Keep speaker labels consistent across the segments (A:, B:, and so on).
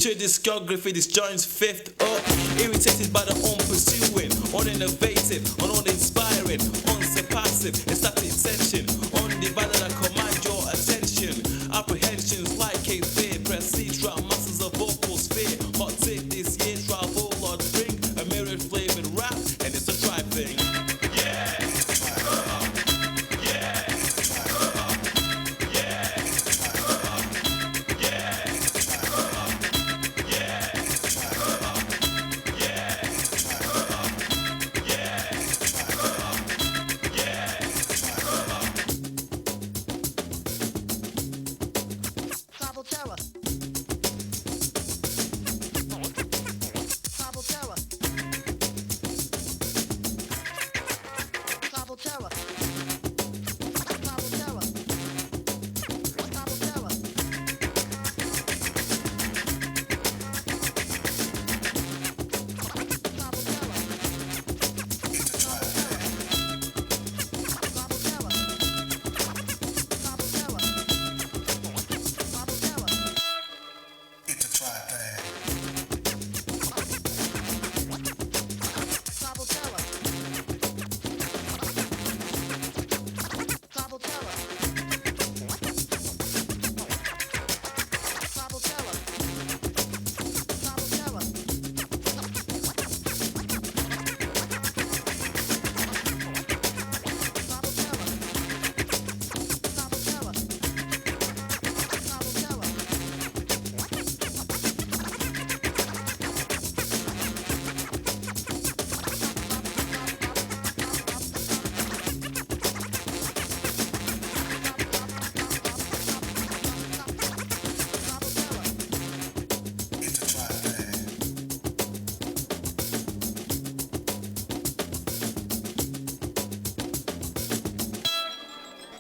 A: Picture discography, this joint's fifth up. Irritated by the unpursuing, uninnovative, uninspiring, unsurpassing, ecstatic tension, undivided and command your attention. Apprehensions like a fear, press C, trap masses of vocal sphere. Hot tip this year, travel or drink, a mirrored flavored rap, and it's a try thing.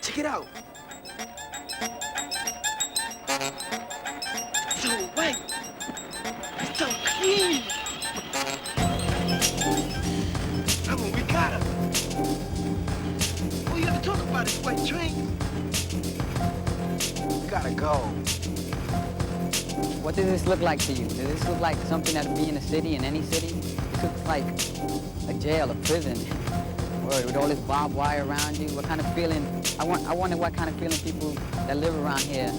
B: Check it out. So white. It's so clean. I mean, we got her. All you have to talk about is white train. We gotta go.
C: What does this look like to you? Does this look like something that would be in a city, in any city? This looks like a jail, a prison. With all this barbed wire around you, what kind of feeling, I wonder what kind of feeling people that live around here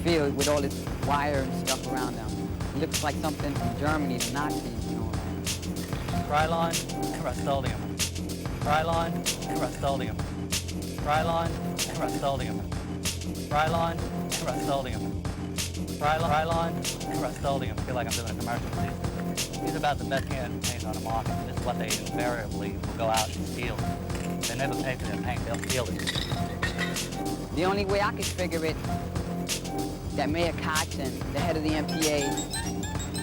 C: feel with all this wire and stuff around them. It looks like something from Germany, the Nazis, you know.
D: Krylon and Rust-Oleum. Krylon and Rust-Oleum. Krylon and Rust-Oleum. Krylon and Rust-Oleum. Krylon and Rust-Oleum. I feel like I'm doing a commercial for these. These are about the best paint on the market. This is what they invariably will go out and steal. They never pay for their paint, they'll steal it.
C: The only way I could figure it, that Mayor Kotzen, the head of the MTA,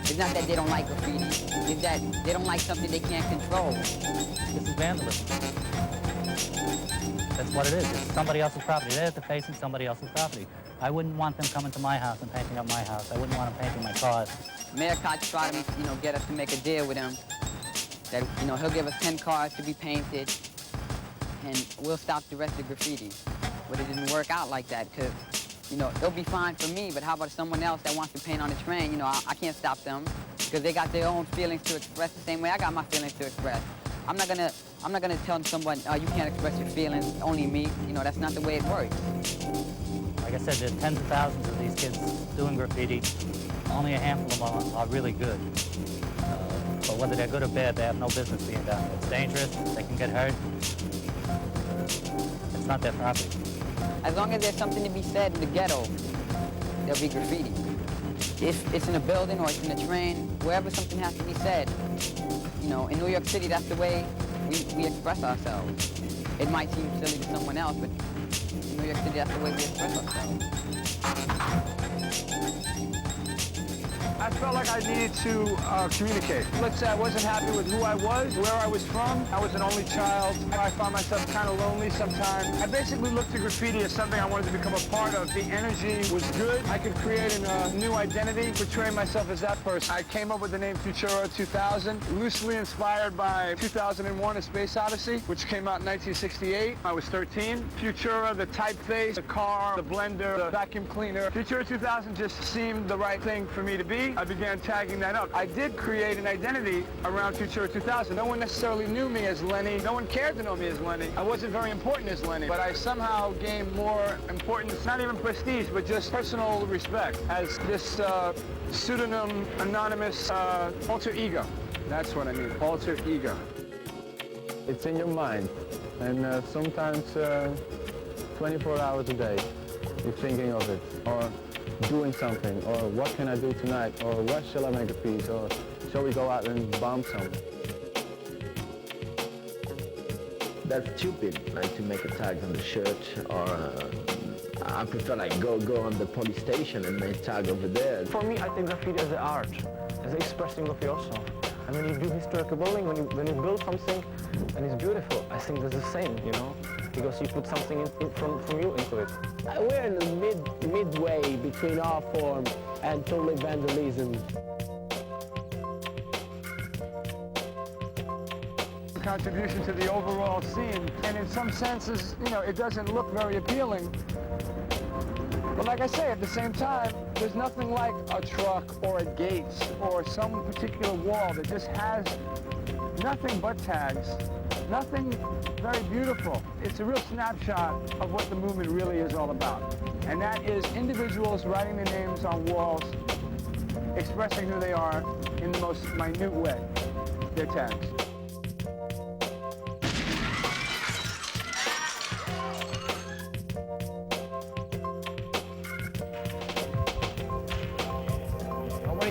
C: is not that they don't like graffiti, it's that they don't like something they can't control.
D: This is vandalism. That's what it is. It's somebody else's property. They're defacing somebody else's property. I wouldn't want them coming to my house and painting up my house. I wouldn't want them painting my cars.
C: Mayor Kotzen tried to, get us to make a deal with him that, he'll give us 10 cars to be painted and we'll stop the rest of graffiti. But it didn't work out like that because, it'll be fine for me, but how about someone else that wants to paint on the train? I can't stop them because they got their own feelings to express the same way I got my feelings to express. I'm not gonna tell someone, you can't express your feelings, only me. That's not the way it works.
D: Like I said, there's tens of thousands of these kids doing graffiti. Only a handful of them are really good. But whether they're good or bad, they have no business being down here. It's dangerous, they can get hurt. It's not their property.
C: As long as there's something to be said in the ghetto, there'll be graffiti. If it's in a building or it's in a train, wherever something has to be said, in New York City, that's the way we express ourselves. It might seem silly to someone else, but in New York City, that's the way we express ourselves.
E: I felt like I needed to communicate. Let's say I wasn't happy with who I was, where I was from. I was an only child. I found myself kind of lonely sometimes. I basically looked at graffiti as something I wanted to become a part of. The energy was good. I could create a new identity, portray myself as that person. I came up with the name Futura 2000, loosely inspired by 2001: A Space Odyssey, which came out in 1968. I was 13. Futura, the typeface, the car, the blender, the vacuum cleaner. Futura 2000 just seemed the right thing for me to be. I began tagging that up. I did create an identity around Futura 2000. No one necessarily knew me as Lenny. No one cared to know me as Lenny. I wasn't very important as Lenny, but I somehow gained more importance, not even prestige, but just personal respect as this pseudonym, anonymous alter ego. That's what I mean, alter ego.
F: It's in your mind, and sometimes 24 hours a day you're thinking of it, or doing something, or what can I do tonight, or what shall I make a piece, or shall we go out and bomb some?
G: That's stupid, like to make a tag on the shirt, or I prefer like go on the police station and make tag over there.
F: For me, I think graffiti as an art, as expressing of yourself. And when you do historical building, when you build something and it's beautiful, I think that's the same, you know, because you put something from you into it.
H: We're in the midway between art form and totally vandalism.
E: Contribution to the overall scene, and in some senses, you know, it doesn't look very appealing. But like I say, at the same time, there's nothing like a truck or a gate or some particular wall that just has nothing but tags, nothing very beautiful. It's a real snapshot of what the movement really is all about. And that is individuals writing their names on walls, expressing who they are in the most minute way, their tags.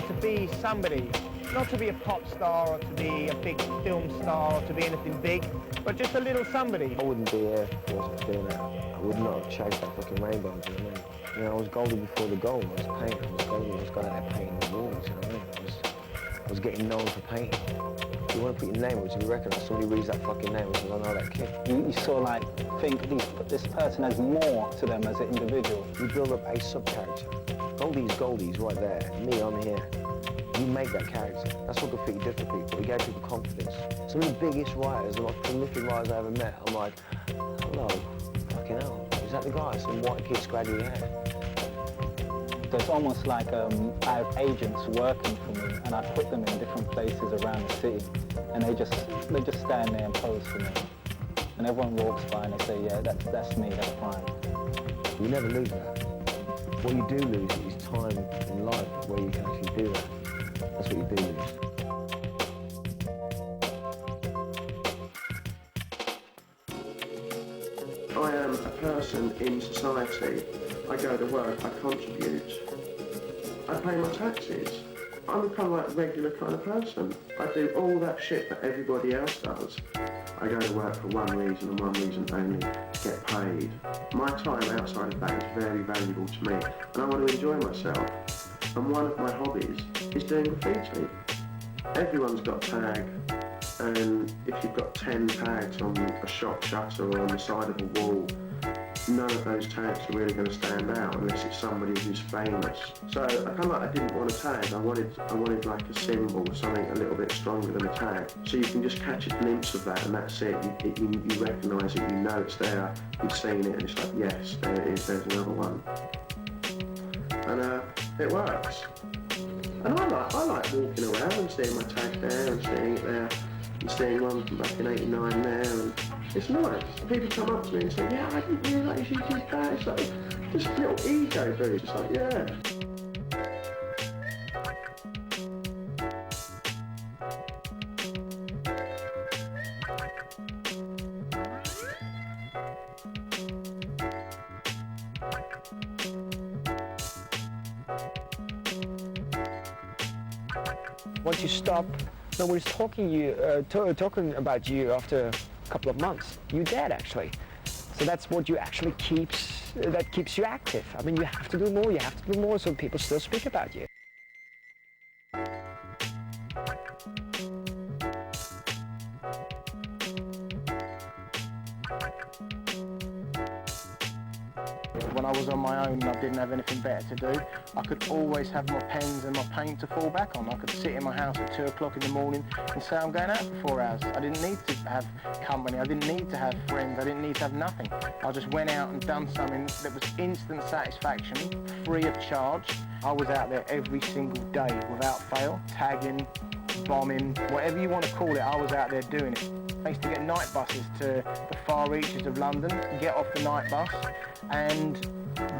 I: To be somebody, not to be a pop star or to be a big film star or to be anything big, but just a little somebody.
G: I wouldn't be here if I wasn't doing that. I would not have chased that fucking rainbow, do you know what I mean? You know, I was golden before the goal. I was painting, I was golden, I was going out there painting the walls, you know what I mean? I was getting known for painting. If you want to put your name, which you recognise, somebody reads that fucking name and says, I know that kid.
J: You sort of like think this person has more to them as an individual.
G: You build up a sub-character. Goldie's right there. Me, I'm here. You make that character. That's what graffiti did for people. It gave people confidence. Some of the biggest writers, the most prolific writers I ever met, I'm like, hello, fucking hell. Is that the guy? Some white kid scraggly hair.
J: So it's almost like I have agents working for me, and I put them in different places around the city, and they just stand there and pose for me. And everyone walks by and they say, yeah, that's me, that's fine.
G: You never lose that. What you do lose is time in life where you can actually do that. That's what you do lose.
K: I am a person in society. I go to work, I contribute. I pay my taxes. I'm kind of like a regular kind of person. I do all that shit that everybody else does. I go to work for one reason and one reason only, get paid. My time outside of that is very valuable to me, and I want to enjoy myself. And one of my hobbies is doing graffiti. Everyone's got a tag, and if you've got 10 tags on a shop shutter or on the side of a wall, none of those tags are really going to stand out unless it's somebody who's famous. So I kind of like, I didn't want a tag. I wanted like a symbol, something a little bit stronger than a tag. So you can just catch a glimpse of that, and that's it. You recognise it, you know it's there, you've seen it, and it's like, yes, there it is, there's another one. And it works. And I like walking around and seeing my tag there and seeing it there and seeing one from back in '89 there, and it's nice. People come up to me and say, yeah, I didn't realise you did that. It's like, just a little ego boost. It's like, yeah.
H: Once you stop, nobody's talking about you after a couple of months. You're dead, actually. So that's what you actually keeps you active. I mean, you have to do more, so people still speak about you.
I: When I was on my own and I didn't have anything better to do, I could always have my pens and my paint to fall back on. I could sit in my house at 2 o'clock in the morning and say I'm going out for 4 hours. I didn't need to have company, I didn't need to have friends, I didn't need to have nothing. I just went out and done something that was instant satisfaction, free of charge, I was out there every single day without fail, tagging, bombing, whatever you want to call it, I was out there doing it. I used to get night buses to the far reaches of London, get off the night bus and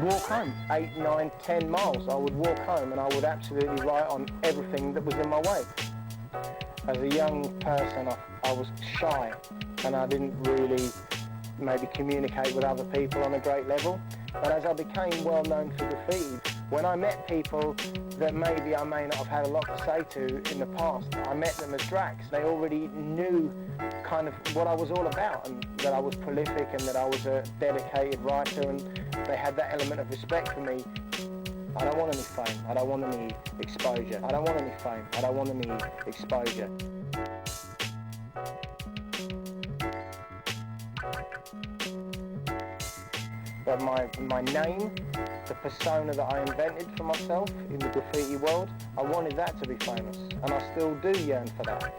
I: walk home. 8, 9, 10 miles I would walk home, and I would absolutely write on everything that was in my way. As a young person, I was shy and I didn't really maybe communicate with other people on a great level. But as I became well known for graffiti, when I met people that maybe I may not have had a lot to say to in the past, I met them as drags. They already knew kind of what I was all about, and that I was prolific and that I was a dedicated writer, and they had that element of respect for me. I don't want any fame, I don't want any exposure. I don't want any fame, I don't want any exposure. But my name, the persona that I invented for myself in the graffiti world, I wanted that to be famous, and I still do yearn for that.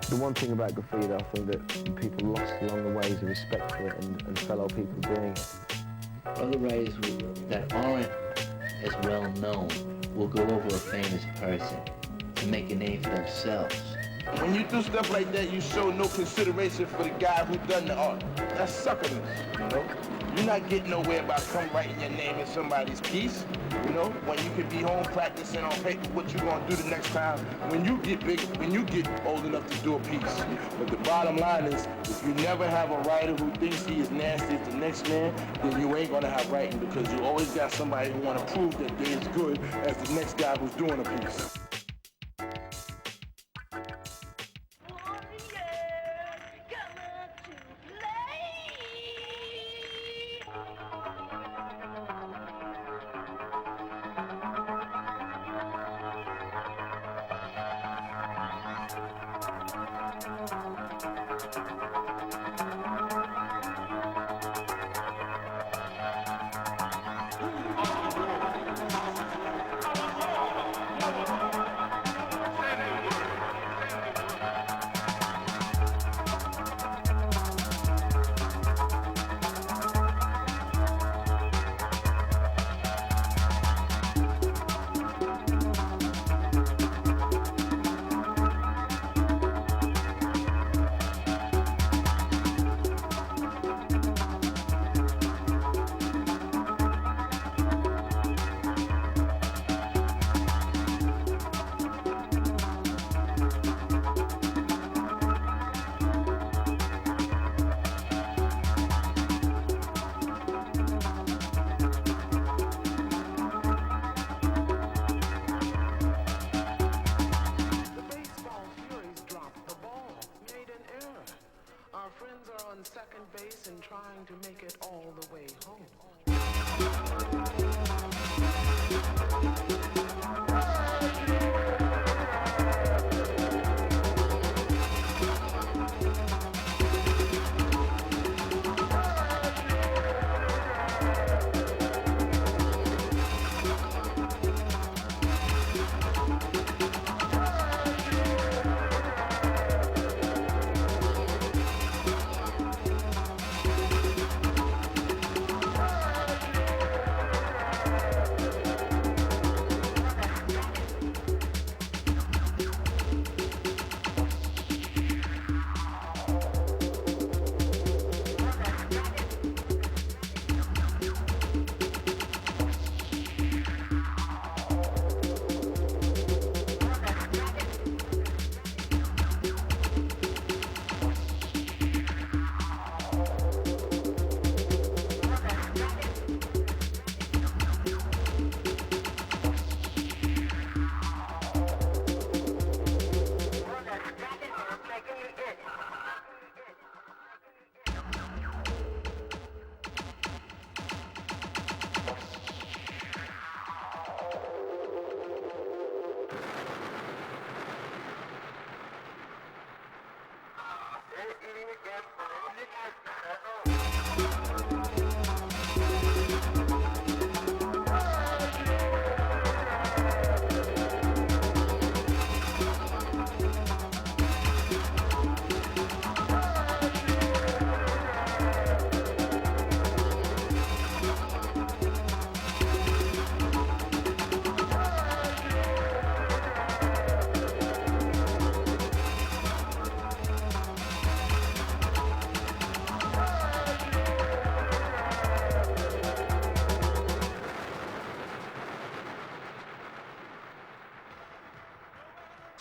G: The one thing about graffiti, I think that people lost along the way is the respect for it and fellow people doing it.
L: Other writers that aren't as well known will go over a famous person to make a name for themselves.
B: When you do stuff like that, you show no consideration for the guy who done the art. That's suckerness, you know? You're not getting nowhere by come writing your name in somebody's piece, you know? When you can be home practicing on paper what you're gonna do the next time when you get big, when you get old enough to do a piece. But the bottom line is, if you never have a writer who thinks he is nasty as the next man, then you ain't gonna have writing, because you always got somebody who wanna prove that they're as good as the next guy who's doing a piece.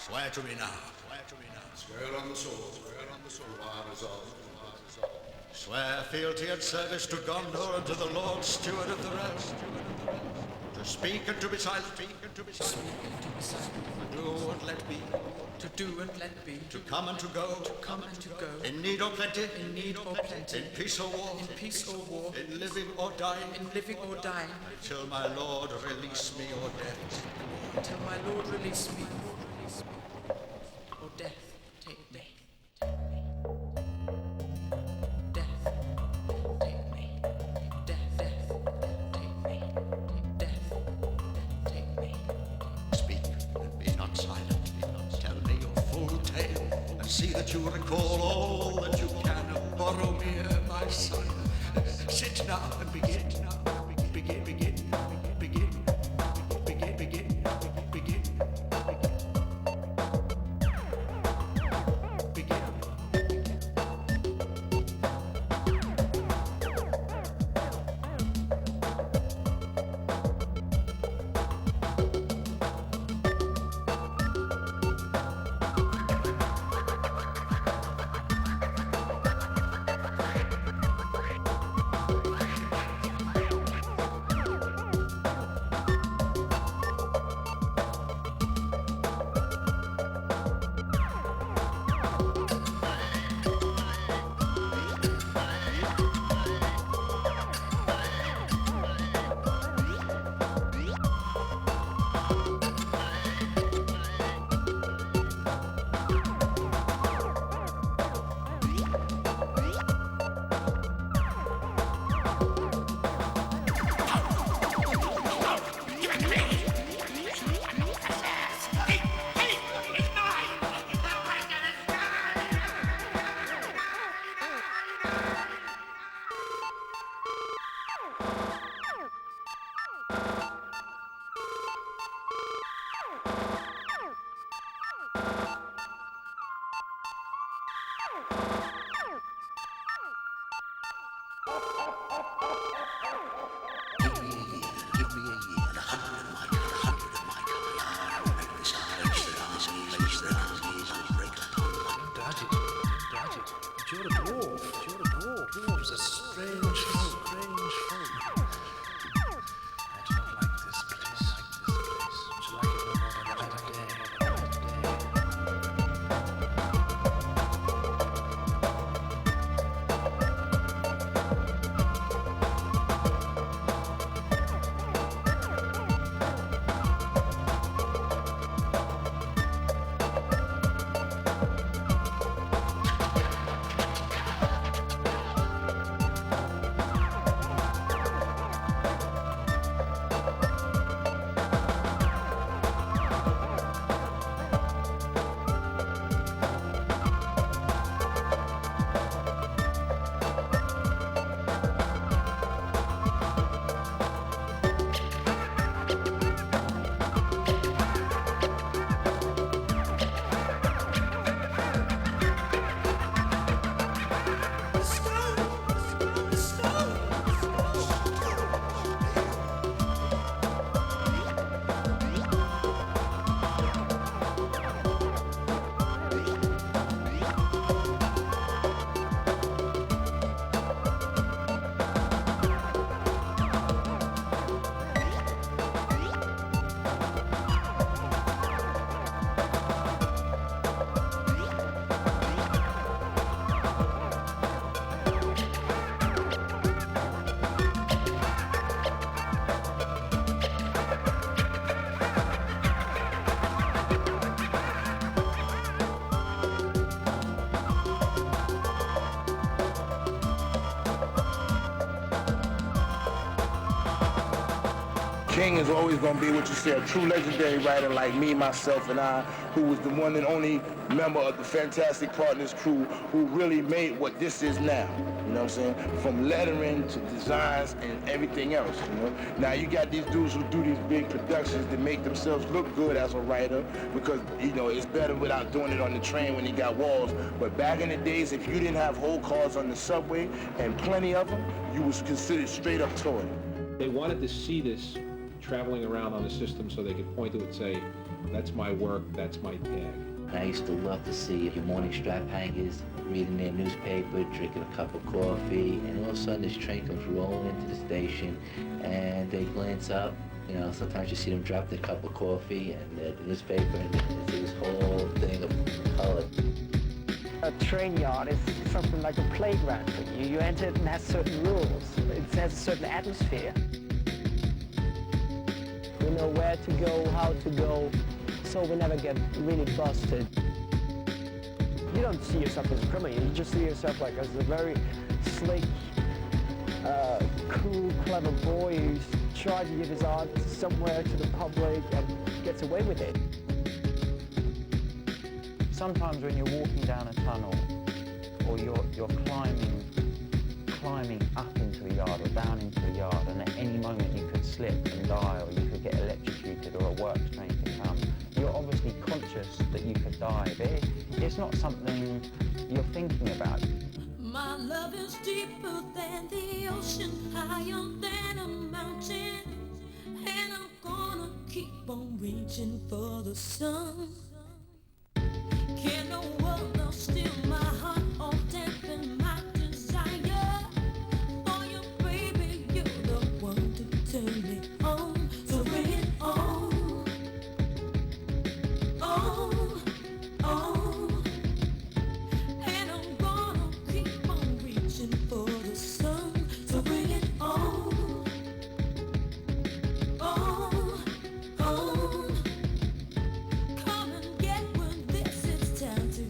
M: Swear to me now. Swear on the sword. You are resolved. Swear fealty and service to Gondor and to the Lord Steward of the Realm. To speak and to be silent. To do and let be. To come and to go. In need or plenty. In peace or war. In living or dying. Until my Lord release me or death.
N: Or death take me.
M: See that you recall all that you can of Boromir, my son. Sit now and begin.
B: King is always going to be what you say, a true legendary writer like me, myself, and I, who was the one and only member of the Fantastic Partners crew who really made what this is now. You know what I'm saying? From lettering to designs and everything else, you know? Now you got these dudes who do these big productions that make themselves look good as a writer because, you know, it's better without doing it on the train when you got walls. But back in the days, if you didn't have whole cars on the subway and plenty of them, you was considered straight up toy.
O: They wanted to see this traveling around on the system so they could point to it and say, That's my work, that's my tag.
L: And I used to love to see your morning strap hangers reading their newspaper, drinking a cup of coffee, and all of a sudden this train comes rolling into the station, and they glance up. You know, sometimes you see them drop their cup of coffee and the newspaper, and you see this whole thing of color.
H: A train yard is something like a playground for you. You enter it and it has certain rules. It has a certain atmosphere. We know where to go, how to go, so we never get really busted. You don't see yourself as a criminal, you just see yourself like as a very slick, cool, clever boy who's trying to give his art somewhere to the public and gets away with it.
P: Sometimes when you're walking down a tunnel or you're climbing up into a yard or down into a yard, and at any moment you could slip and die, or you could get electrocuted, or a works train could come, you're obviously conscious that you could die, but it's not something you're thinking about.
Q: My love is deeper than the ocean, higher than a mountain, and I'm gonna keep on reaching for the sun. Can no other steal my heart or dampen my desire? For you, baby, you're the one to turn me on. So bring it on, on, on. And I'm gonna keep on reaching for the sun. So bring it on, on, on. Come and get when this is time to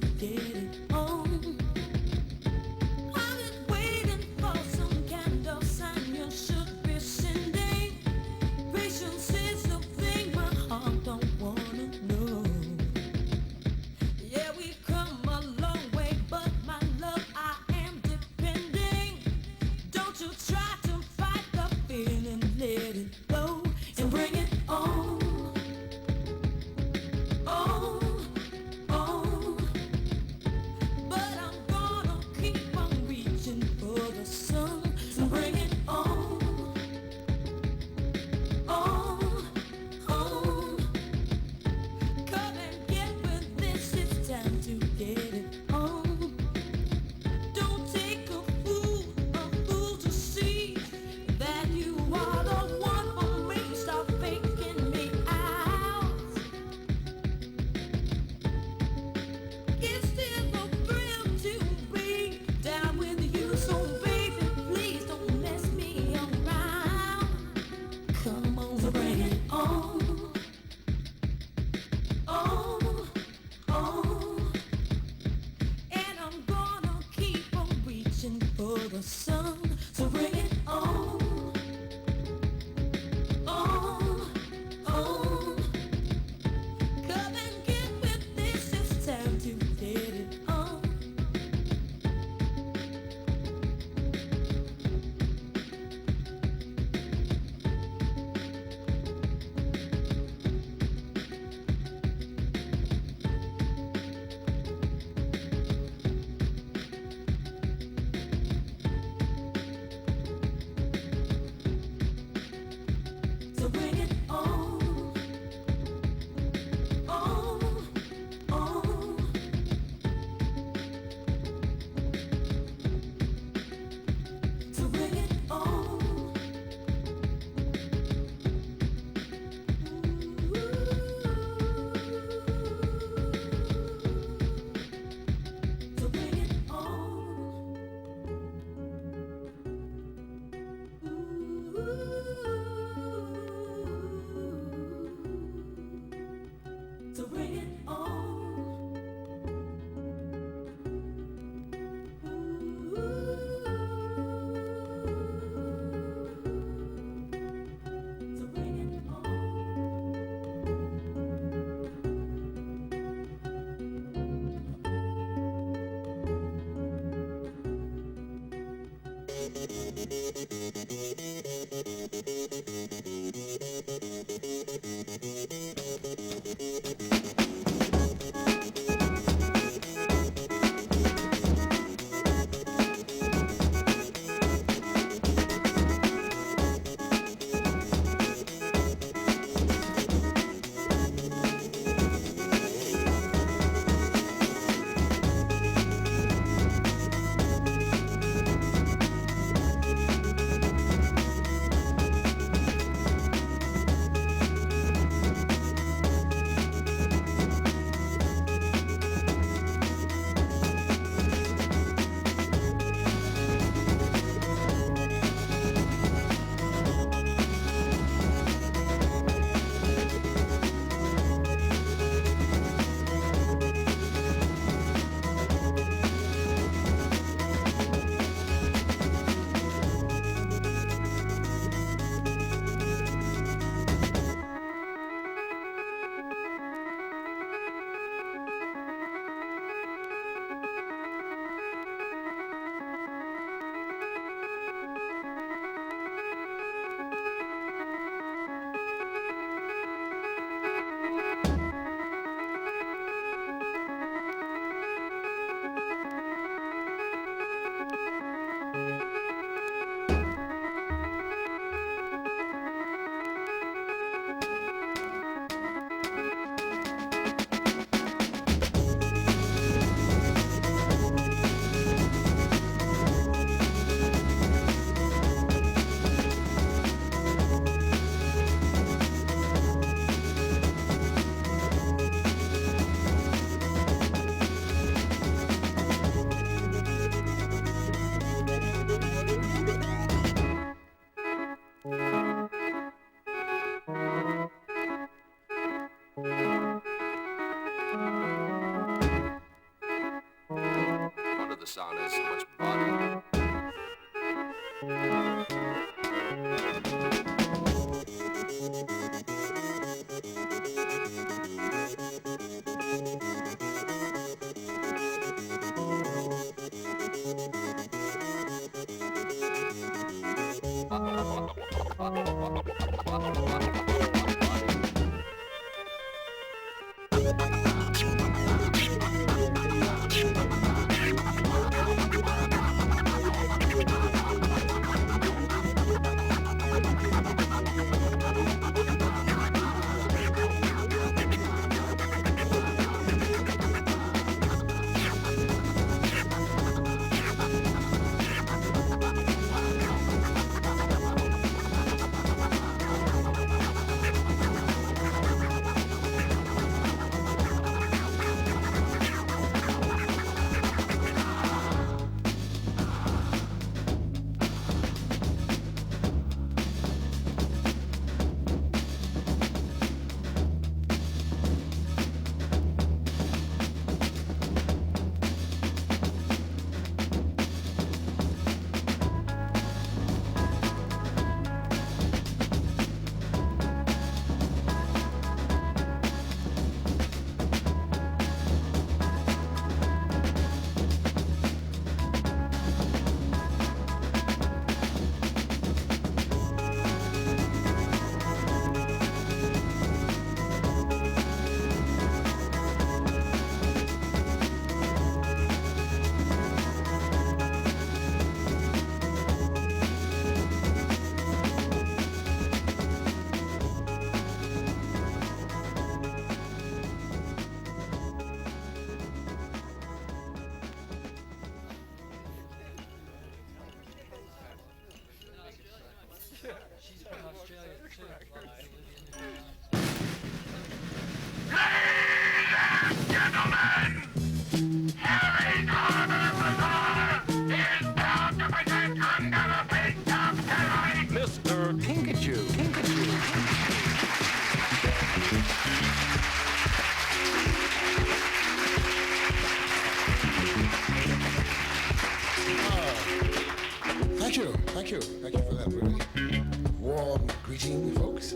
R: the sound has so much body.
S: Mr. Pikachu.
T: Thank you for that really warm greeting, folks.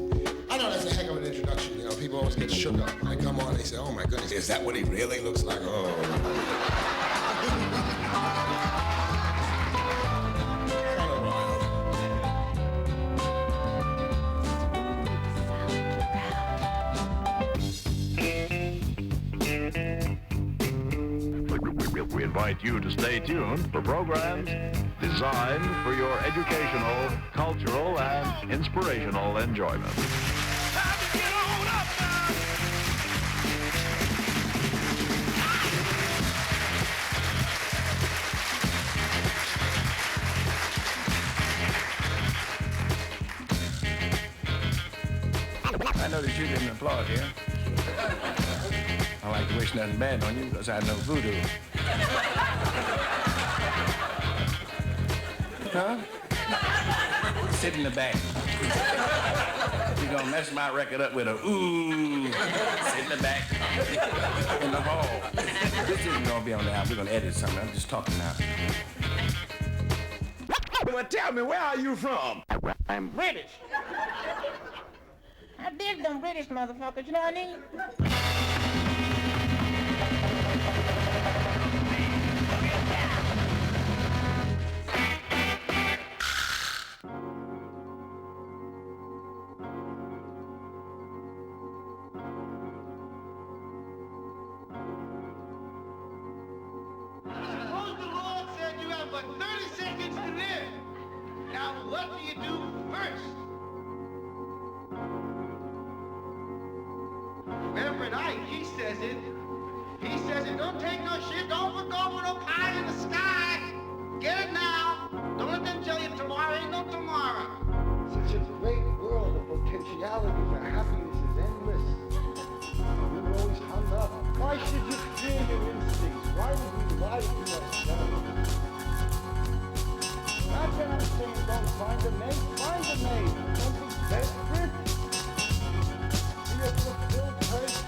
T: I know that's a heck of an introduction. You know, people always get shook up when they come on. They say, "Oh my goodness, is that what he really looks like?" Oh. Kind of wild.
U: We invite you to stay tuned for programs designed for your educational, cultural, and inspirational enjoyment.
V: I noticed you didn't applaud here. I like to wish nothing bad on you because I know voodoo. Huh? Sit in the back. You're gonna mess my record up with a ooh. Sit in the back. In the hall. This isn't gonna be on the album. We're gonna edit something. I'm just talking now.
S: Well, tell me, where are you from?
I: I'm British. I dig them British motherfuckers, you know what I mean?
W: Suppose the Lord said you have but 30 seconds to live. Now, what do you do first? Reverend Ike, he says it. He says it, don't take no shit, don't put no pie in the sky. Get it now. Don't let them tell you tomorrow ain't no tomorrow.
B: Such a great world of potentialities and happiness is endless. We're always hung up. Why should you fear your instincts? Why would we lie to ourselves? Not that I'm saying don't find a mate. Find a mate. Don't be desperate. Be a fulfilled person.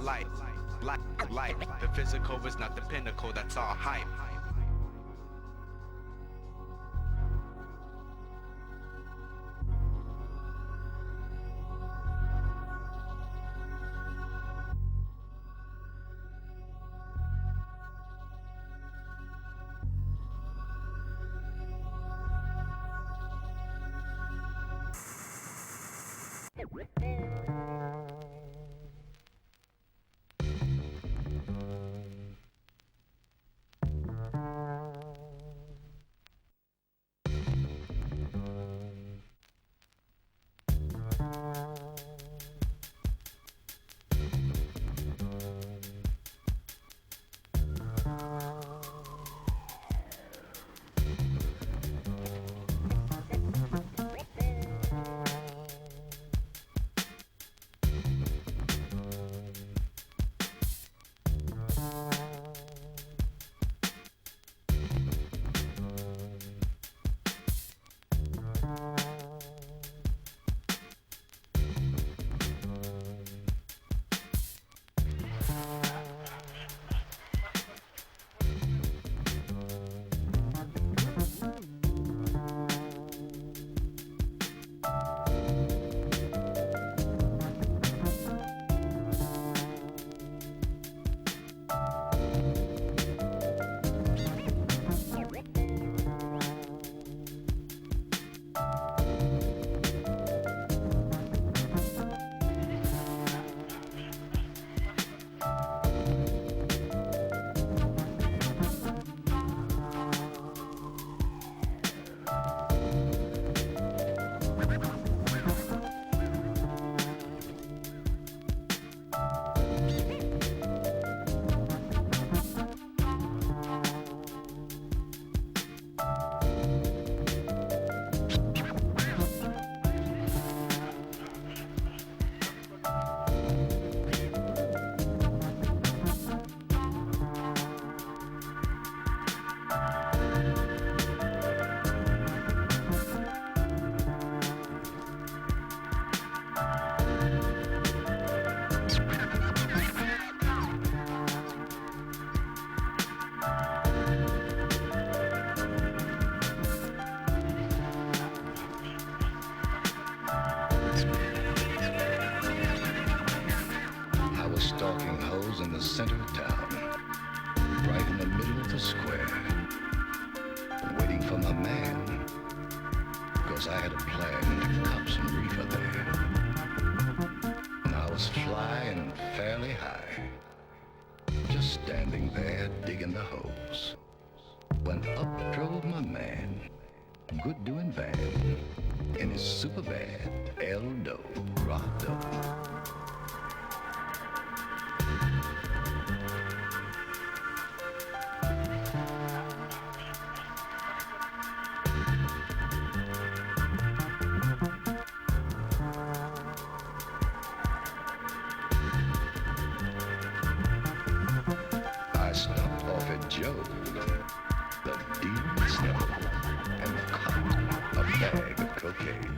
A: light. Light. The physical is not the pinnacle, that's all hype.
C: stalking hoes in the center of town, right in the middle of the square, waiting for my man, because I had a plan to cop some reefer there. And I was flying fairly high, just standing there digging the holes, when up drove my man, good doing van, in his super bad Eldo rocked up. I stopped off at Joe, the d.s.t, and copped a bag of cocaine.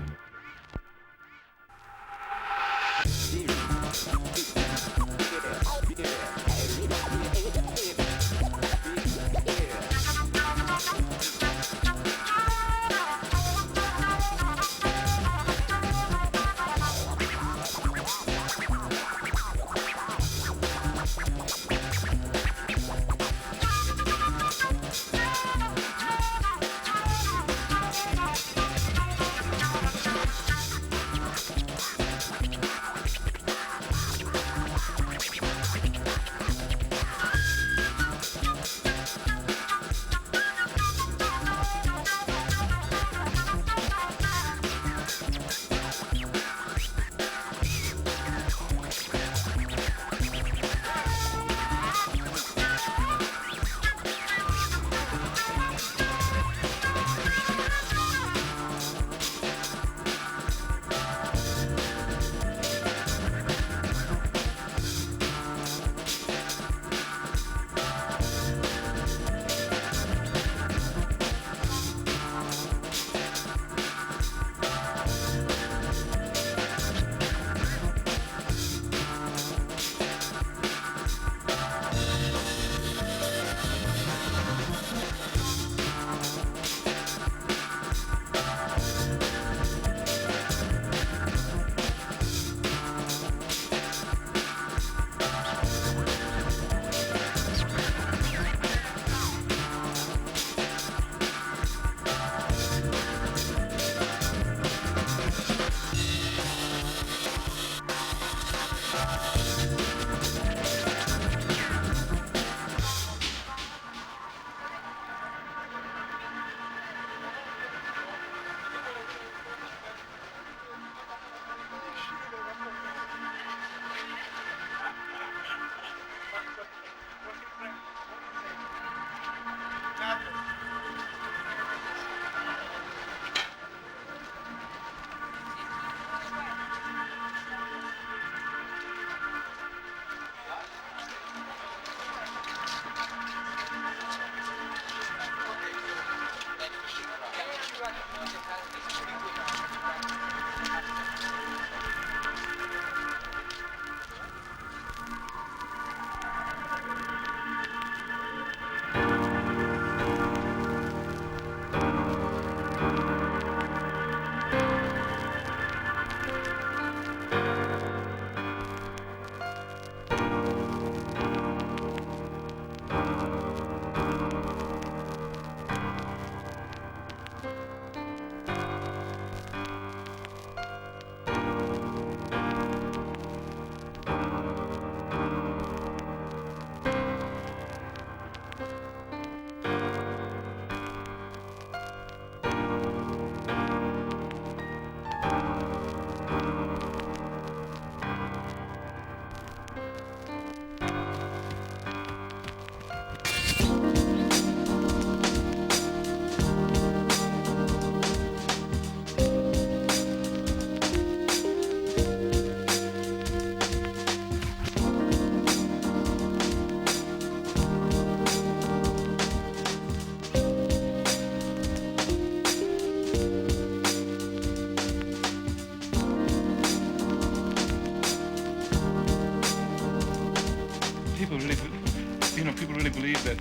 D: people really believe that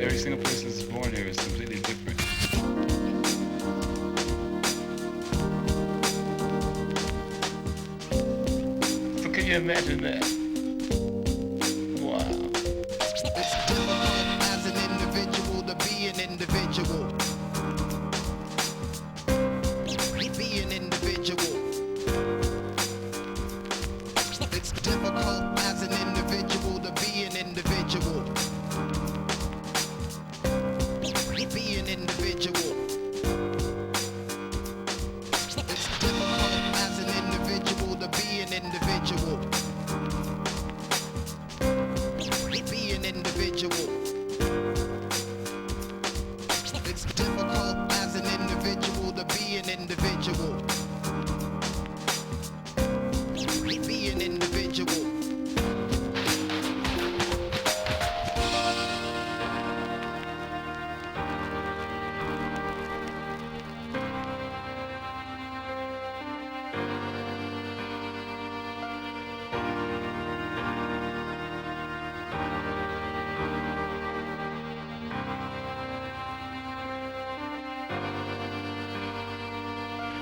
D: every single person that's born here is completely different. So can you imagine that? Wow.
E: It's difficult as an individual to be an individual. Be an individual. It's difficult as an individual to be an individual. Be an individual. It's difficult as an individual to be an individual. Be an individual. It's difficult as an individual to be an individual. Be an individual.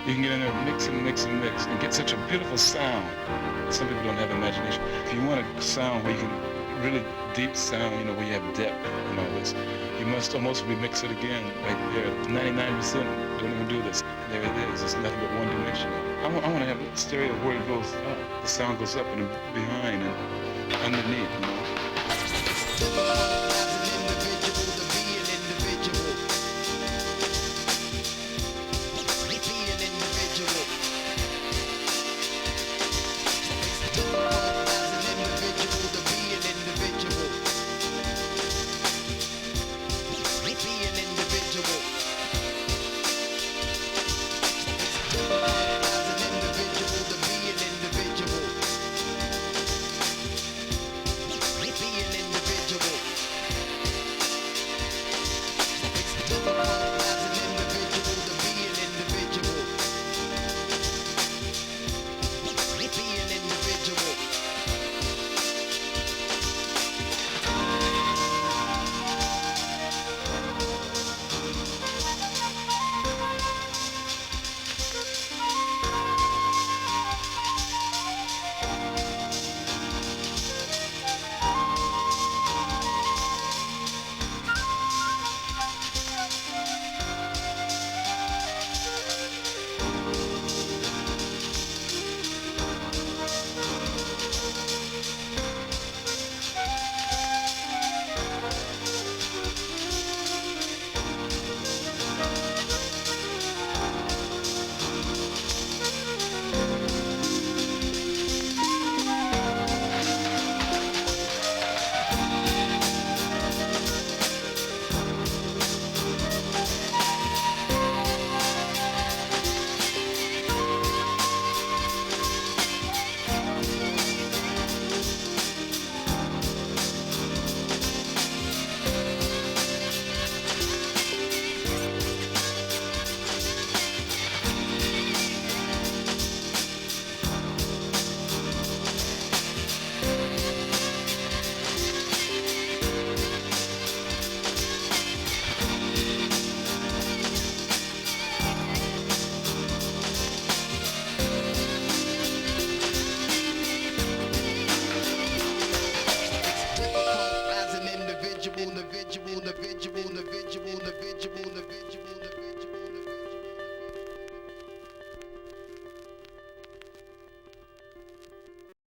D: You can get in there and mix and get such a beautiful sound. Some people don't have imagination. If you want a sound where you can really deep sound, you know, where you have depth and all this, you must almost remix it again right there. 99% don't even do this. There it is. It's nothing but one dimensional. I want to have stereo where it goes up. The sound goes up and behind and underneath, you know.